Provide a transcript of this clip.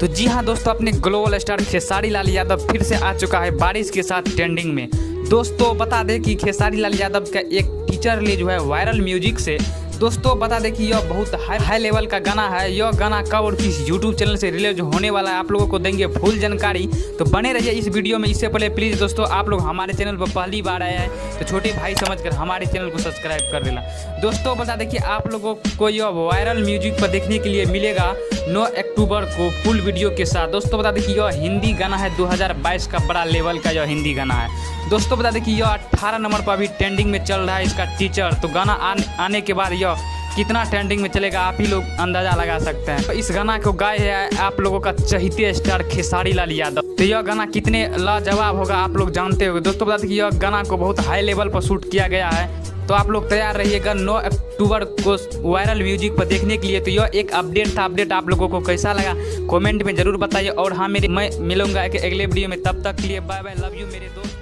तो जी हाँ दोस्तों, अपने ग्लोबल स्टार खेसारी लाल यादव फिर से आ चुका है बारिश के साथ ट्रेंडिंग में। दोस्तों बता दें कि खेसारी लाल यादव का एक टीचर रिलीज हुआ है वायरल म्यूजिक से। दोस्तों बता दें कि यह बहुत हाई लेवल का गाना है। यह गाना कब और किस यूट्यूब चैनल से रिलीज होने वाला है, आप लोगों को देंगे फुल जानकारी। तो बने रहिए इस वीडियो में। इससे पहले प्लीज़ दोस्तों, आप लोग हमारे चैनल पर पहली बार आए हैं तो छोटे भाई समझकर हमारे चैनल को सब्सक्राइब कर देना। दोस्तों बता दें कि आप लोगों को यह वायरल म्यूजिक पर देखने के लिए मिलेगा 9 अक्टूबर को फुल वीडियो के साथ। दोस्तों बता दें कि यह हिंदी गाना है, 2022 का बड़ा लेवल का यह हिंदी गाना है। दोस्तों बता दें कि यह 18 नंबर पर अभी ट्रेंडिंग में चल रहा है इसका टीचर। तो गाना आने के बाद यह कितना ट्रेंडिंग में चलेगा आप ही लोग अंदाजा लगा सकते हैं। तो इस गाना को गाए है आप लोगों का चहेते स्टार खेसारी लाल यादव। तो यह गाना कितने लाजवाब होगा आप लोग जानते होंगे। दोस्तों बता दें कि यह गाना को बहुत हाई लेवल पर शूट किया गया है। तो आप लोग तैयार रहिएगा 9 अक्टूबर को वायरल म्यूजिक पर देखने के लिए। तो यह एक अपडेट था। अपडेट आप लोगों को कैसा लगा कमेंट में जरूर बताइए। और हाँ मैं मिलूंगा एक अगले वीडियो में। तब तक के लिए बाय बाय, लव यू मेरे दोस्त।